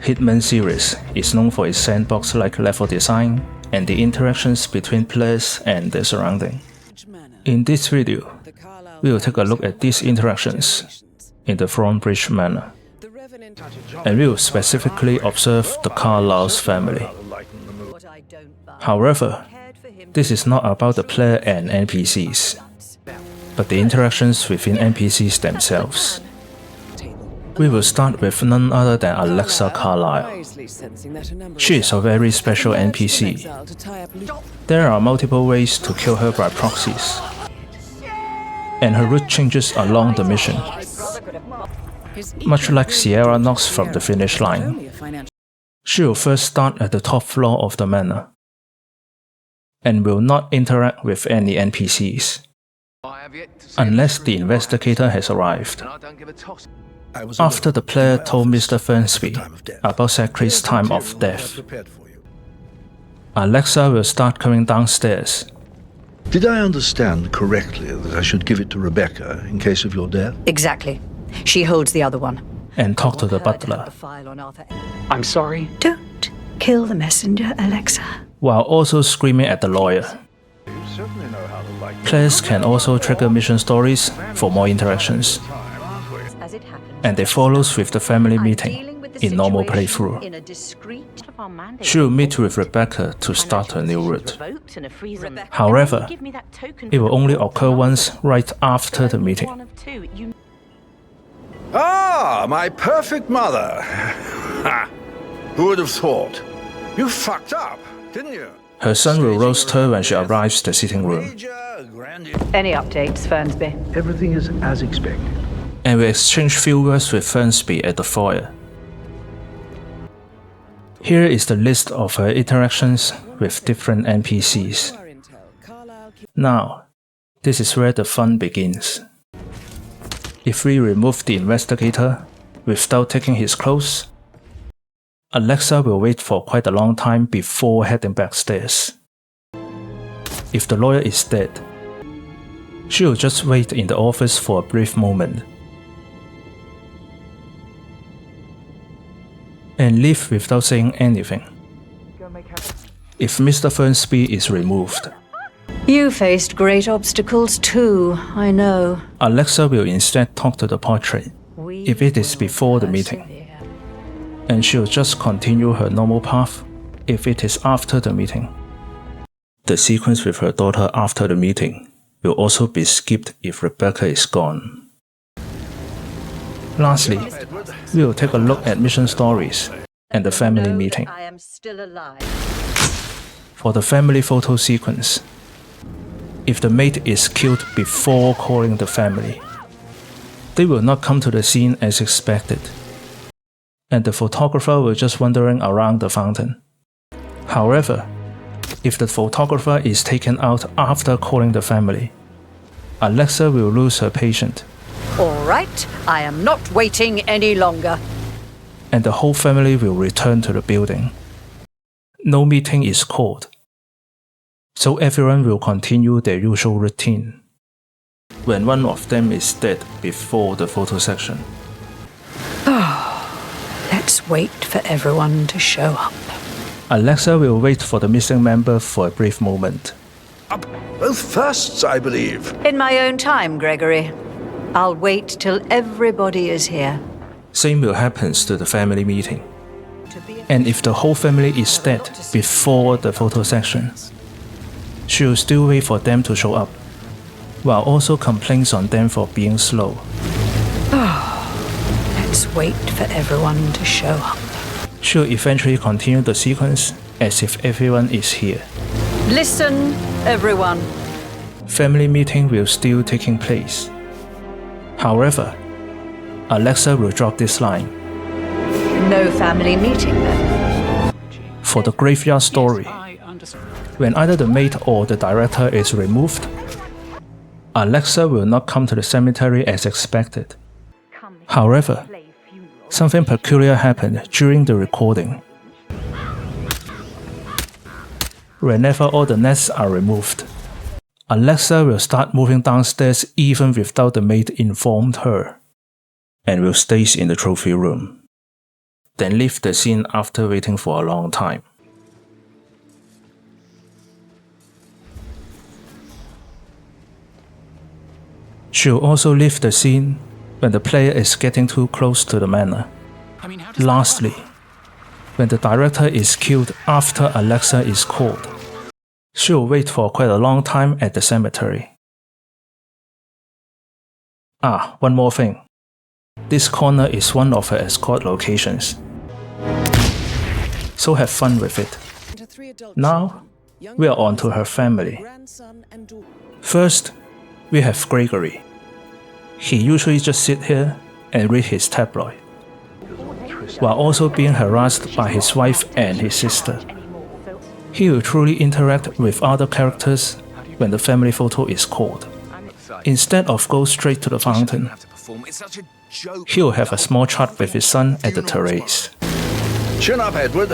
Hitman series is known for its sandbox-like level design and the interactions between players and their surrounding. In this video, we will take a look at these interactions in the Thornbridge manner, and we will specifically observe the Carlisles family. However, this is not about the player and NPCs, but the interactions within NPCs themselves. We will start with none other than Alexa Carlisle. She is a very special NPC. There are multiple ways to kill her by proxies, and her route changes along the mission. Much like Sierra Knox from the finish line, she will first start at the top floor of the manor, and will not interact with any NPCs, unless the investigator has arrived. After the player told Mr. Fernsby about Zachary's time of death, Alexa will start coming downstairs. Did I understand correctly that I should give it to Rebecca in case of your death? Exactly. She holds the other one. And talk to the butler. I'm sorry? Don't kill the messenger, Alexa. While also screaming at the lawyer. Players can also trigger mission stories for more interactions, and they follows with the family meeting in normal playthrough. She will meet with Rebecca to start her new route. However, it will only occur once right after the meeting. Ah, my perfect mother! Who would have thought? You fucked up, didn't you? Her son will roast her when she arrives at the sitting room. Any updates, Fernsby? Everything is as expected. And will exchange few words with Fernsby at the foyer. Here is the list of her interactions with different NPCs. Now, this is where the fun begins. If we remove the investigator without taking his clothes, Alexa will wait for quite a long time before heading backstairs. If the lawyer is dead, she will just wait in the office for a brief moment and leave without saying anything. If Mr. Fernsby is removed, You faced great obstacles too, I know. Alexa will instead talk to the portrait if it is before the meeting, and she'll just continue her normal path if it is after the meeting. The sequence with her daughter after the meeting will also be skipped if Rebecca is gone. Lastly, we will take a look at mission stories and the family meeting. For the family photo sequence, if the mate is killed before calling the family, they will not come to the scene as expected, and the photographer will just wandering around the fountain. However, if the photographer is taken out after calling the family, Alexa will lose her patient. All right, I am not waiting any longer. And the whole family will return to the building. No meeting is called, so everyone will continue their usual routine when one of them is dead before the photo section. Let's wait for everyone to show up. Alexa will wait for the missing member for a brief moment. Both firsts, I believe. In my own time, Gregory. I'll wait till everybody is here. Same will happen to the family meeting. And if the whole family is dead before the photo section, she will still wait for them to show up, while also complains on them for being slow. Let's wait for everyone to show up. She'll eventually continue the sequence as if everyone is here. Listen, everyone. Family meeting will still taking place. However, Alexa will drop this line. No family meeting then. For the graveyard story, when either the mate or the director is removed, Alexa will not come to the cemetery as expected. However, something peculiar happened during the recording. Whenever all the nets are removed, Alexa will start moving downstairs even without the mate informed her, and will stay in the trophy room. then leave the scene after waiting for a long time. She'll also leave the scene when the player is getting too close to the manor. Lastly, when the director is killed after Alexa is called, she'll wait for quite a long time at the cemetery. Ah, one more thing. This corner is one of her escort locations. So have fun with it. Now, we are on to her family. First, we have Gregory. He usually just sit here and read his tabloid, while also being harassed by his wife and his sister. He will truly interact with other characters when the family photo is called. Instead of go straight to the fountain, he will have a small chat with his son at the terrace. Chin up, Edward.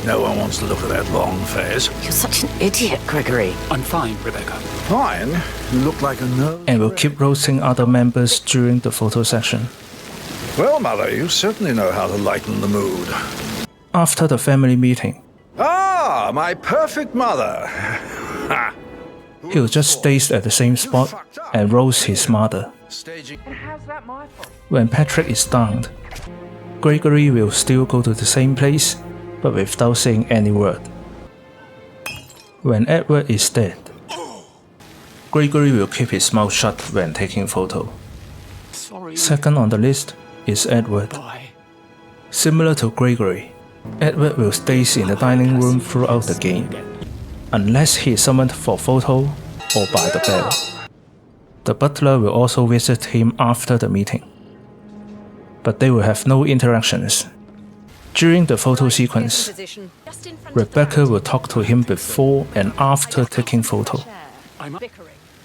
No one wants to look at that long face. You're such an idiot, Gregory. I'm fine, Rebecca. Fine. You look like a no. And will keep roasting other members during the photo section. Well, Mother, you certainly know how to lighten the mood. After the family meeting, Ah, my perfect mother. Ha! he'll just stay at the same spot and roast his mother. Staging. When Patrick is downed, Gregory will still go to the same place, but without saying any word. When Edward is dead, Gregory will keep his mouth shut when taking photo. Second on the list is Edward. Similar to Gregory, Edward will stay in the dining room throughout the game, unless he is summoned for photo or by the bell. The butler will also visit him after the meeting, but they will have no interactions. During the photo sequence, Rebecca will talk to him before and after taking photo,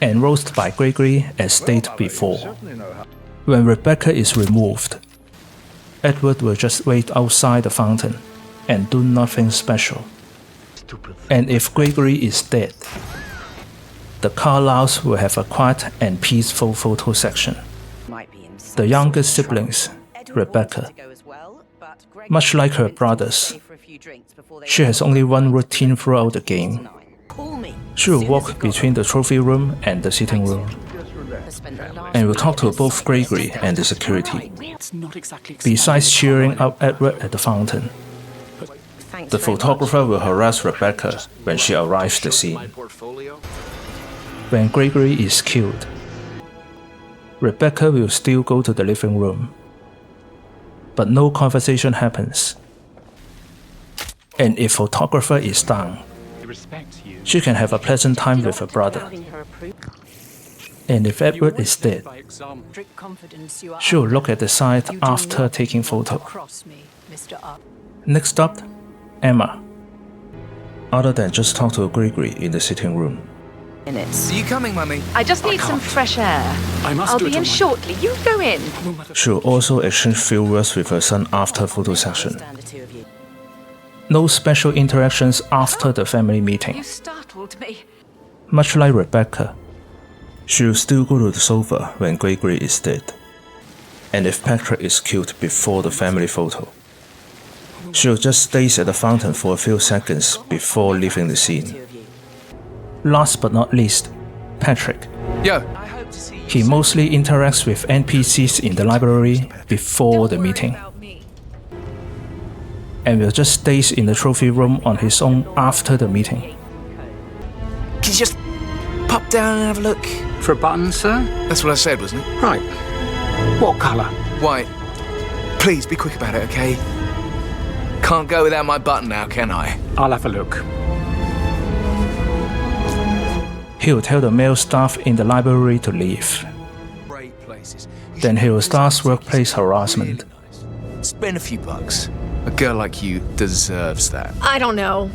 and roast by Gregory as stated before. When Rebecca is removed, Edward will just wait outside the fountain and do nothing special. And if Gregory is dead, the Carlisles will have a quiet and peaceful photo section. The youngest siblings, Rebecca, much like her brothers, she has only one routine throughout the game. She will walk between the trophy room and the sitting room, and will talk to both Gregory and the security, besides cheering up Edward at the fountain. The photographer will harass Rebecca when she arrives at the scene. When Gregory is killed, Rebecca will still go to the living room, but no conversation happens. And if photographer is down, she can have a pleasant time with her brother. And if Edward is dead, she will look at the side after taking photo. Next up, Emma. Other than just talk to Gregory in the sitting room, Minutes. Are you coming, Mummy? I just need some fresh air. I'll be in shortly. You go in. she will also exchange few words with her son after photo section. No special interactions after the family meeting. You startled me. Much like Rebecca, she will still go to the sofa when Gregory is dead. And if Patrick is killed before the family photo, she will just stay at the fountain for a few seconds before leaving the scene. Last but not least, Patrick. Yo. He mostly interacts with NPCs in the library before the meeting, and will just stay in the trophy room on his own after the meeting. Can you just pop down and have a look? For a button, sir? That's what I said, wasn't it? Right. What colour? White. Please be quick about it, okay? Can't go without my button now, can I? I'll have a look. He will tell the male staff in the library to leave. Great places. Then he will start workplace harassment. Spend a few bucks. A girl like you deserves that. I don't know.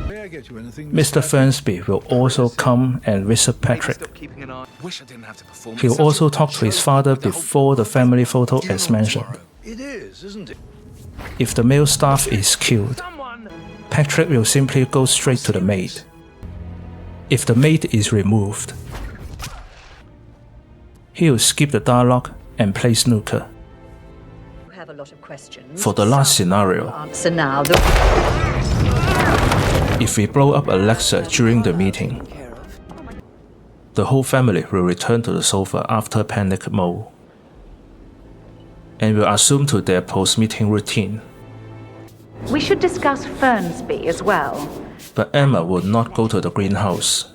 May I get you anything? Mr. Fernsby will also come and visit Patrick. Keeping an eye. Wish I didn't have to perform. He will also talk to his father before the family photo as mentioned. It is, isn't it? If the male staff is killed, Patrick will simply go straight to the maid. If the maid is removed, he will skip the dialogue and play snooker. lot of questions. For the last scenario, Answer now. if we blow up Alexa during the meeting, the whole family will return to the sofa after panic mode and will assume to their post-meeting routine. We should discuss Fernsby as well. But Emma would not go to the greenhouse,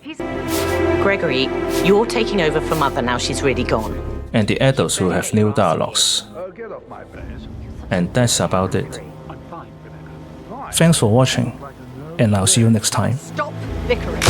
Gregory, you're taking over for Mother now she's really gone. and the adults will have new dialogues. Get off my face. And that's about it. Thanks for watching, and I'll see you next time. Stop bickering.